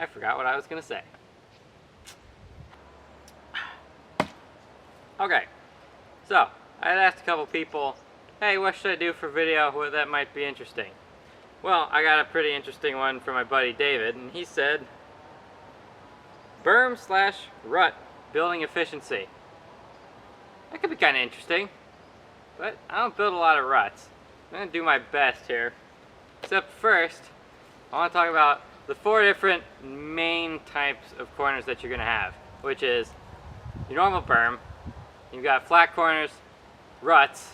I forgot what I was gonna say. Okay, so I had asked a couple people, hey, what should I do for video that might be interesting? Well, I got a pretty interesting one from my buddy David, and he said, berm/rut building efficiency. That could be kind of interesting, but I don't build a lot of ruts. I'm gonna do my best here. Except first, I want to talk about the 4 different main types of corners that you're gonna have, which is your normal berm, you've got flat corners, ruts,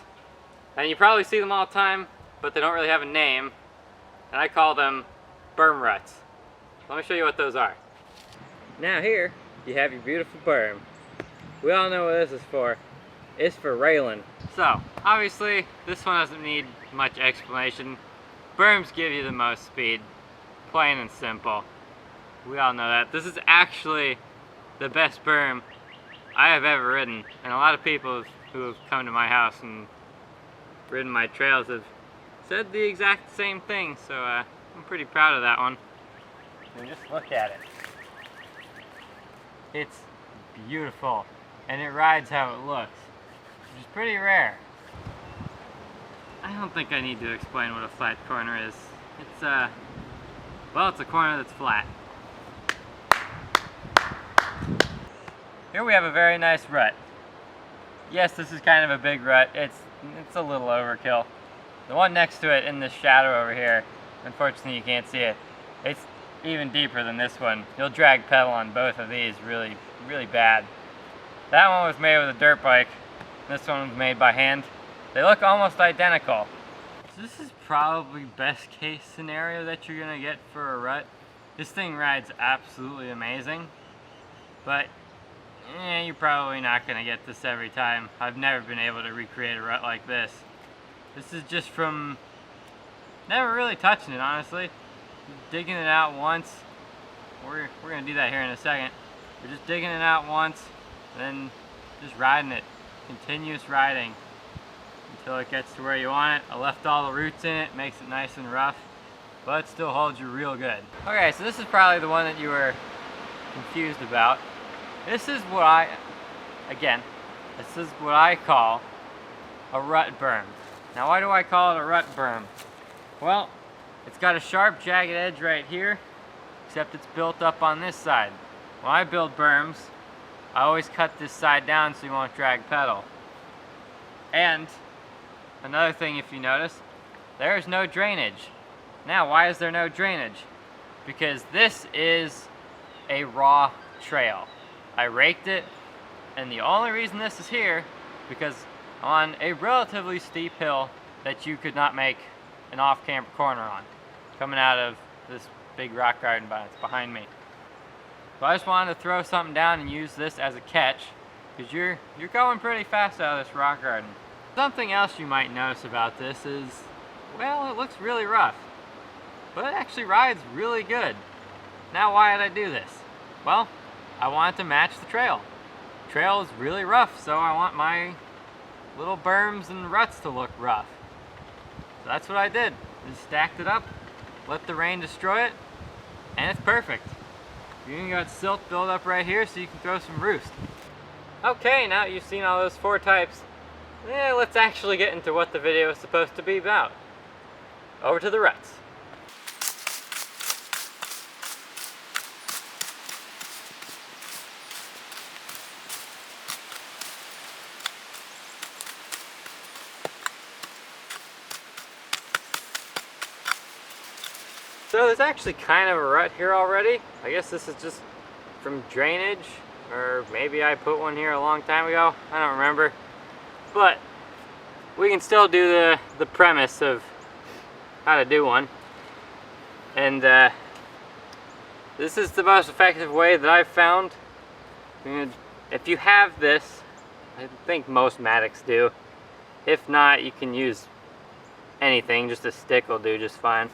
and you probably see them all the time, but they don't really have a name, and I call them berm ruts. Let me show you what those are. Now here, you have your beautiful berm. We all know what this is for. It's for railing. So, obviously, this one doesn't need much explanation. Berms give you the most speed, plain and simple. We all know that. This is actually the best berm I have ever ridden, and a lot of people who have come to my house and ridden my trails have said the exact same thing, so I'm pretty proud of that one. And just look at it. It's beautiful, and it rides how it looks, which is pretty rare. I don't think I need to explain what a flat corner is. It's well, it's a corner that's flat. Here we have a very nice rut. Yes, this is kind of a big rut. It's a little overkill. The one next to it in this shadow over here, unfortunately you can't see it. It's even deeper than this one. You'll drag pedal on both of these really, really bad. That one was made with a dirt bike. This one was made by hand. They look almost identical. So this is probably best case scenario that you're gonna get for a rut. This thing rides absolutely amazing, but you're probably not gonna get this every time. I've never been able to recreate a rut like this. This is just from never really touching it, honestly. Digging it out once. We're gonna do that here in a second. We're just digging it out once, and then just riding it. Continuous riding until it gets to where you want it. I left all the roots in it, makes it nice and rough, but it still holds you real good. Okay, so this is probably the one that you were confused about. This is what this is what I call a rut berm. Now why do I call it a rut berm? Well, it's got a sharp jagged edge right here, except it's built up on this side. When I build berms, I always cut this side down so you won't drag pedal. And another thing, if you notice, there is no drainage. Now, why is there no drainage? Because this is a raw trail. I raked it, and the only reason this is here, because on a relatively steep hill that you could not make an off-camber corner on, coming out of this big rock garden behind me. So I just wanted to throw something down and use this as a catch, because you're going pretty fast out of this rock garden. Something else you might notice about this is, well, it looks really rough, but it actually rides really good. Now why did I do this? Well, I wanted to match the trail. The trail is really rough, so I want my little berms and ruts to look rough. So that's what I did. Just stacked it up, let the rain destroy it, and it's perfect. You even got silt build up right here so you can throw some roost. Okay, now you've seen all those 4 types, let's actually get into what the video is supposed to be about. Over to the ruts. So there's actually kind of a rut here already. I guess this is just from drainage, or maybe I put one here a long time ago. I don't remember. But we can still do the premise of how to do one. And this is the most effective way that I've found. If you have this, I think most Matics do. If not, you can use anything, just a stick will do just fine.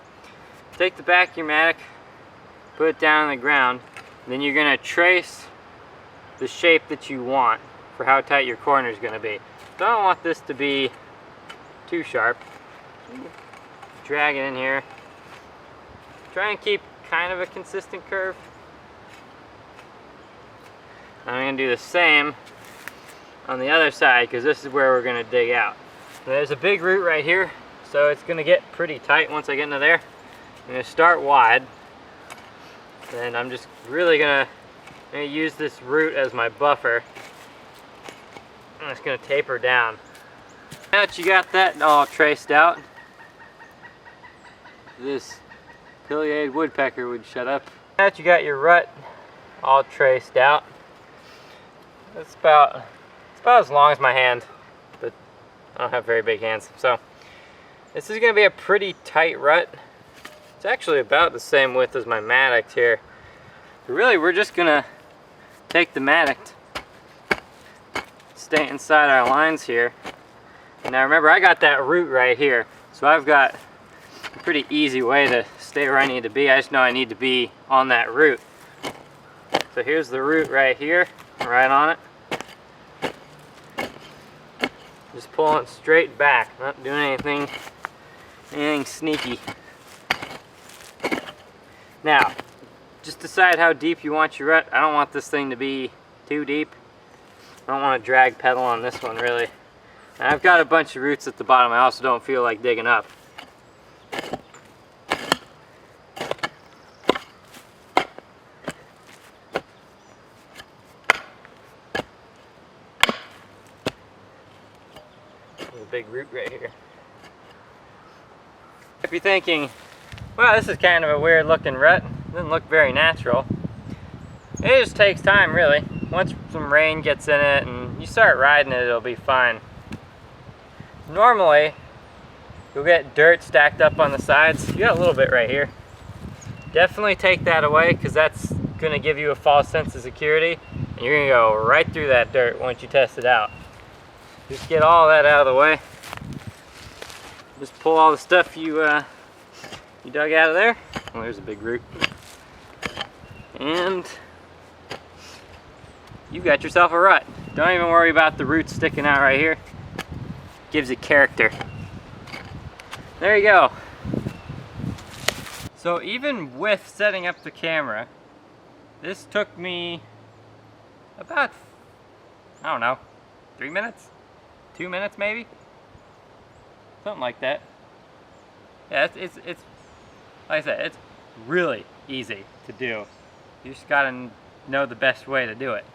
Take the back of your Matic, put it down on the ground, then you're going to trace the shape that you want for how tight your corner is going to be. So I don't want this to be too sharp. Drag it in here. Try and keep kind of a consistent curve. I'm going to do the same on the other side because this is where we're going to dig out. There's a big root right here, so it's going to get pretty tight once I get into there. I'm going to start wide, and I'm just really going to use this root as my buffer. I'm just going to taper down. Now that you got that all traced out, this pileated woodpecker would shut up. Now that you got your rut all traced out, it's about as long as my hand, but I don't have very big hands. So this is going to be a pretty tight rut. It's actually about the same width as my mattock here. But really, we're just going to take the mattock, stay inside our lines here. And now remember, I got that root right here, so I've got a pretty easy way to stay where I need to be. I just know I need to be on that root. So here's the root right here, right on it. Just pulling it straight back, not doing anything sneaky. Now, just decide how deep you want your rut. I don't want this thing to be too deep. I don't want to drag pedal on this one really. And I've got a bunch of roots at the bottom. I also don't feel like digging up. There's a big root right here. If you're thinking, well, this is kind of a weird looking rut, it doesn't look very natural. It just takes time really. Once some rain gets in it and you start riding it, it'll be fine. Normally, you'll get dirt stacked up on the sides. You got a little bit right here. Definitely take that away because that's going to give you a false sense of security. And you're going to go right through that dirt once you test it out. Just get all that out of the way. Just pull all the stuff you dug out of there. Oh, there's a big root. And you got yourself a rut. Don't even worry about the roots sticking out right here. Gives it character. There you go. So even with setting up the camera, this took me about, I don't know, 3 minutes? 2 minutes maybe? Something like that. Yeah, it's like I said, it's really easy to do. You just gotta know the best way to do it.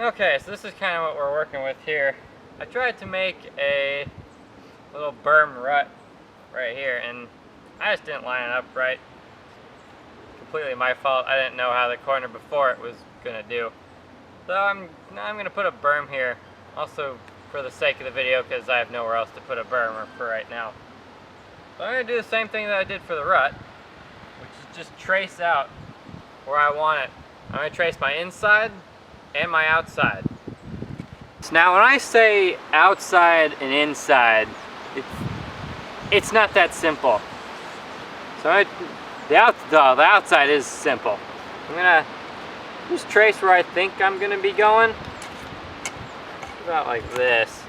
Okay, so this is kind of what we're working with here. I tried to make a little berm rut right here, and I just didn't line it up right. Completely my fault. I didn't know how the corner before it was gonna do. So I'm gonna put a berm here, also for the sake of the video, because I have nowhere else to put a berm for right now. So I'm gonna do the same thing that I did for the rut, which is just trace out where I want it. I'm gonna trace my inside and my outside. Now when I say outside and inside, it's not that simple. So the outside is simple. I'm gonna just trace where I think I'm gonna be going. About like this.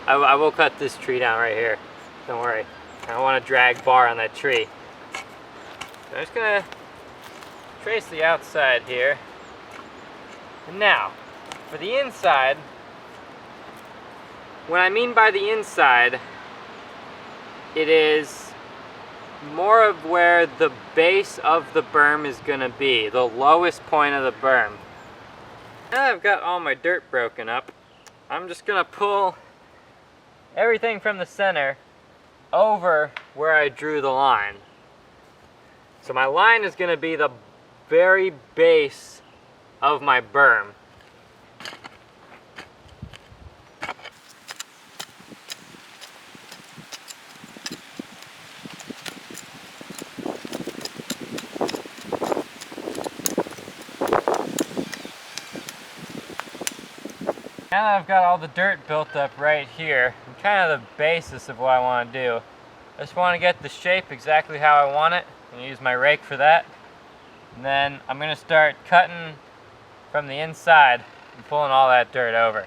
I will cut this tree down right here. Don't worry. I don't want to drag bar on that tree. So I'm just gonna trace the outside here. And now, for the inside, what I mean by the inside, it is more of where the base of the berm is gonna be, the lowest point of the berm. Now that I've got all my dirt broken up, I'm just gonna pull everything from the center over where I drew the line. So my line is gonna be the very base of my berm. Now that I've got all the dirt built up right here, and kind of the basis of what I want to do, I just want to get the shape exactly how I want it. I'm going to use my rake for that. And then I'm going to start cutting from the inside and pulling all that dirt over.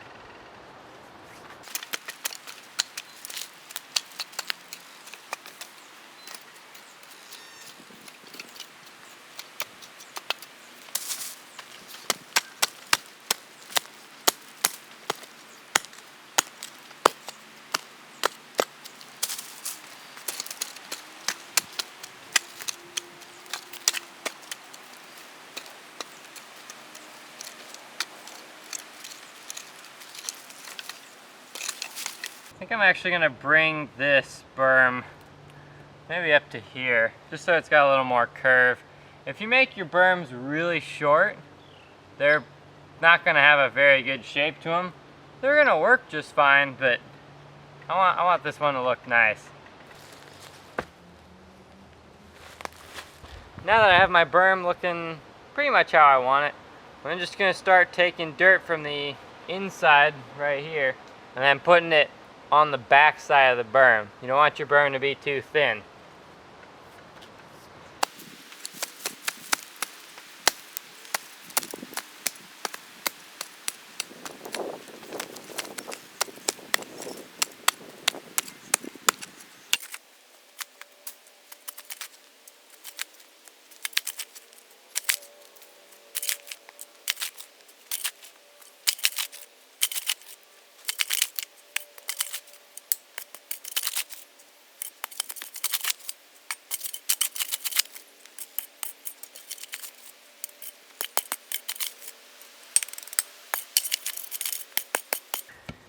think I'm actually gonna bring this berm maybe up to here, just so it's got a little more curve. If you make your berms really short, they're not gonna have a very good shape to them. They're gonna work just fine, but I want this one to look nice. Now that I have my berm looking pretty much how I want it, I'm just gonna start taking dirt from the inside right here and then putting it on the back side of the berm. You don't want your berm to be too thin.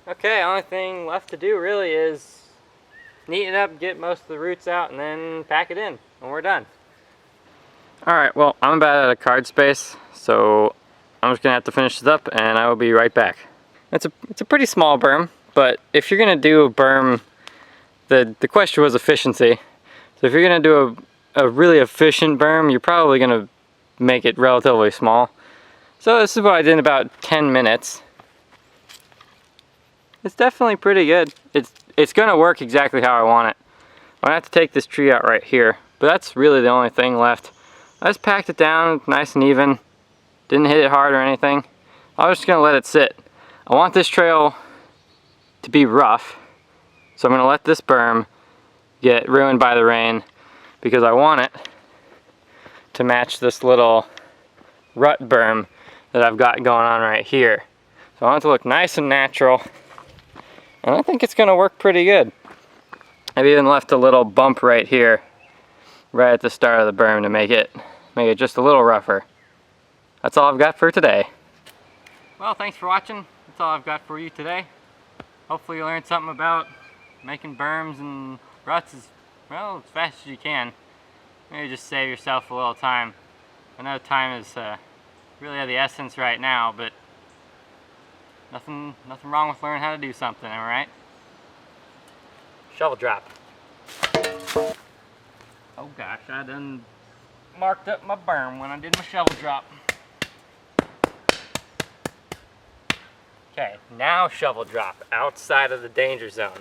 Okay, only thing left to do really is neaten it up, get most of the roots out, and then pack it in, and we're done. Alright, well, I'm about out of card space, so I'm just gonna have to finish this up, and I will be right back. It's a pretty small berm, but if you're gonna do a berm, the question was efficiency. So if you're gonna do a really efficient berm, you're probably gonna make it relatively small. So this is what I did in about 10 minutes. It's definitely pretty good. It's gonna work exactly how I want it. I'm gonna have to take this tree out right here, but that's really the only thing left. I just packed it down nice and even. Didn't hit it hard or anything. I was just gonna let it sit. I want this trail to be rough, so I'm gonna let this berm get ruined by the rain because I want it to match this little rut berm that I've got going on right here. So I want it to look nice and natural. And I think it's gonna work pretty good. I've even left a little bump right here, right at the start of the berm to make it just a little rougher. That's all I've got for today. Well, thanks for watching. That's all I've got for you today. Hopefully you learned something about making berms and ruts as fast as you can. Maybe just save yourself a little time. I know time is really of the essence right now, but nothing wrong with learning how to do something, am I right? Shovel drop. Oh gosh, I done marked up my berm when I did my shovel drop. Okay, now shovel drop outside of the danger zone.